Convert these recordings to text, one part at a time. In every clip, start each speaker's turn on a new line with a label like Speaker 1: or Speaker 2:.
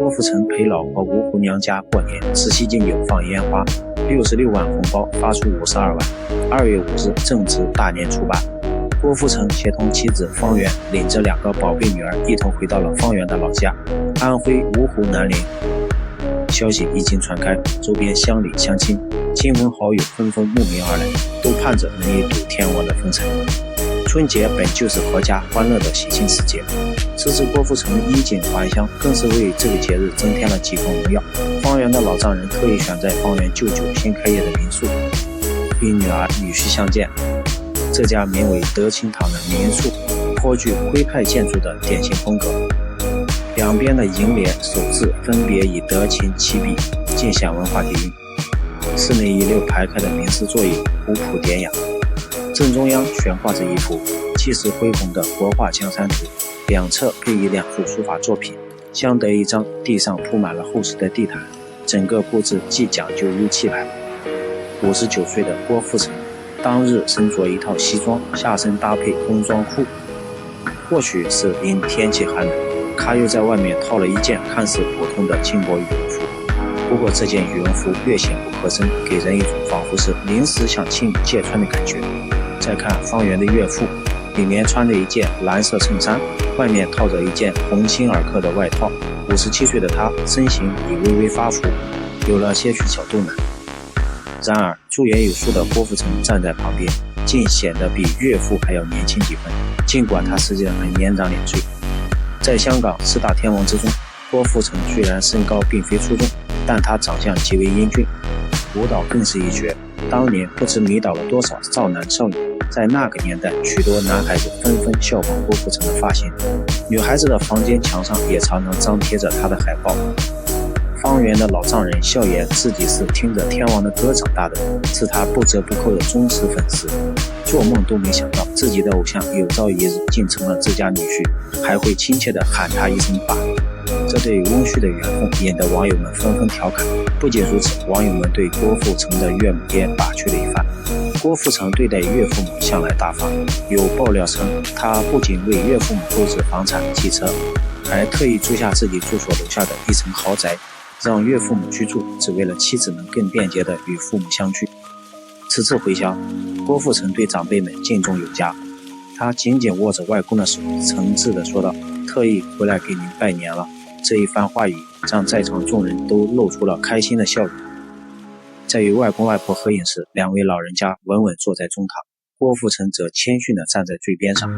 Speaker 1: 郭富城陪老婆芜湖娘家过年，慈禧敬酒放烟花，66万红包发出52万。2月5日正值大年初八，郭富城协同妻子方圆领着2个宝贝女儿一同回到了方圆的老家安徽芜湖南陵。消息一经传开，周边乡里乡亲、亲朋好友纷纷慕名而来，都盼着能一睹天王的风采。春节本就是阖家欢乐的喜庆时节，此次郭富城衣锦还乡，更是为这个节日增添了几分荣耀。方圆的老丈人特意选在方圆舅舅新开业的民宿与女儿女婿相见。这家名为德清堂的民宿颇具徽派建筑的典型风格，两边的楹联首字分别以德清起笔，尽显文化底蕴。室内一溜排开的明式座椅古朴典雅，正中央悬挂着一幅气势恢宏的国画江山图，两侧配以2幅书法作品，相得益彰，地上铺满了厚实的地毯，整个布置既讲究又气派。59岁的郭富城当日身着一套西装，下身搭配工装裤，或许是因天气寒冷，他又在外面套了一件看似普通的轻薄羽绒服。不过这件羽绒服略显不合身，给人一种仿佛是临时向亲友借穿的感觉。再看方圆的岳父，里面穿着一件蓝色衬衫，外面套着一件鸿星尔克的外套。57岁的他身形已微微发福，有了些许小肚腩。然而驻颜有术的郭富城站在旁边，竟显得比岳父还要年轻几分，尽管他实际上还年长2岁。在香港4大天王之中，郭富城虽然身高并非出众，但他长相极为英俊，舞蹈更是一绝。当年不知迷倒了多少少男少女，在那个年代，许多男孩子纷纷效仿郭富城的发型，女孩子的房间墙上也常常张贴着他的海报。方圆的老丈人笑言自己是听着天王的歌长大的，是他不折不扣的忠实粉丝，做梦都没想到自己的偶像有朝一日竟成了自家女婿，还会亲切地喊他一声爸。这对翁婿的缘分引得网友们纷纷调侃。不仅如此，网友们对郭富城的岳母也打趣了一番。郭富城对待岳父母向来大方，有爆料称他不仅为岳父母购置房产汽车，还特意租下自己住所楼下的一层豪宅，让岳父母居住，只为了妻子能更便捷地与父母相聚。此次回乡，郭富城对长辈们敬重有加，他紧紧握着外公的手，诚挚地说道：“特意回来给您拜年了。”这一番话语让在场众人都露出了开心的笑容。在与外公外婆合影时，2位老人家稳稳坐在中堂，郭富城则谦逊地站在最边上。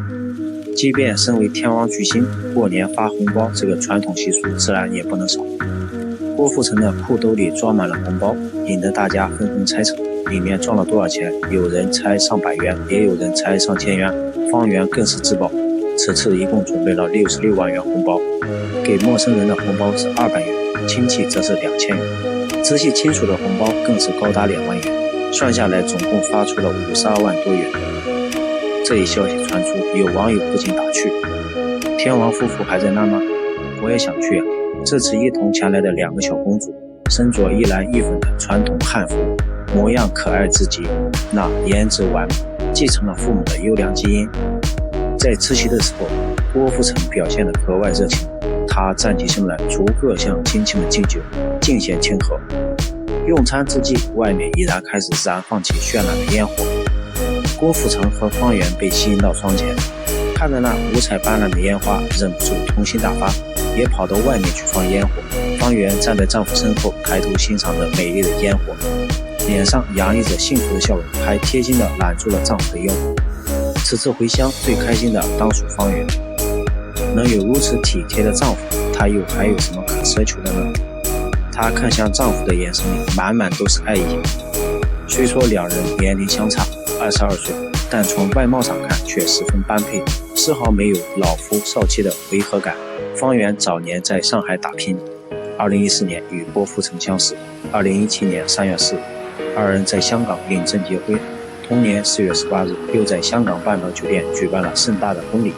Speaker 1: 即便身为天王巨星，过年发红包这个传统习俗自然也不能少。郭富城的裤兜里装满了红包，引得大家纷纷猜测里面装了多少钱，有人猜上百元，也有人猜上千元。方圆更是自曝，此次一共准备了66万元红包，给陌生人的红包是200元，亲戚则是2000元，直系亲属的红包更是高达2万元，算下来总共发出了52万多元。这一消息传出，有网友不禁打趣：天王夫妇还在那吗？我也想去啊。这次一同前来的2个小公主，身着一蓝一粉的传统汉服，模样可爱至极，那颜值完美，继承了父母的优良基因。在吃席的时候，郭富城表现得格外热情，他站起身来，逐个向亲戚们敬酒，尽显亲和。用餐之际，外面已然开始燃放起绚烂的烟火。郭富城和方圆被吸引到窗前，看着那五彩斑斓的烟花，忍不住童心大发，也跑到外面去放烟火。方圆站在丈夫身后，抬头欣赏着美丽的烟火，脸上洋溢着幸福的笑容，还贴心地揽住了丈夫的腰。此次回乡最开心的当属方圆，能有如此体贴的丈夫，她又还有什么可奢求的呢？她看向丈夫的眼神里满满都是爱意。虽说2人年龄相差22岁，但从外貌上看却十分般配，丝毫没有老夫少妻的违和感。方圆早年在上海打拼，2014年与郭富城相识，2017年3月4日，2人在香港领证结婚。同年4月18日，又在香港半岛酒店举办了盛大的婚礼。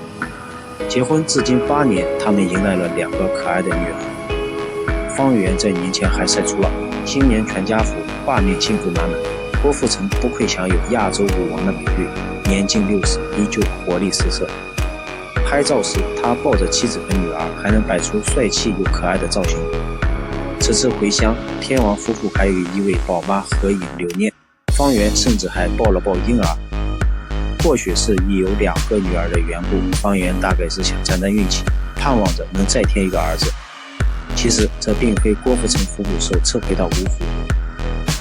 Speaker 1: 结婚至今8年，他们迎来了2个可爱的女儿。方圆在年前还晒出了新年全家福，画面幸福满满。郭富城不愧享有亚洲舞王的美誉，年近60依旧活力四射。拍照时他抱着妻子和女儿，还能摆出帅气又可爱的造型。此次回乡，天王夫妇还与一位宝妈合影留念，方圆甚至还抱了抱婴儿。或许是已有2个女儿的缘故，方圆大概是想沾沾运气，盼望着能再添一个儿子。其实这并非郭富城夫妇首次回到芜湖，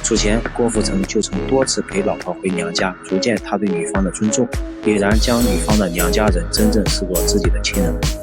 Speaker 1: 此前郭富城就曾多次陪老婆回娘家，足见他对女方的尊重，已然将女方的娘家人真正视作自己的亲人。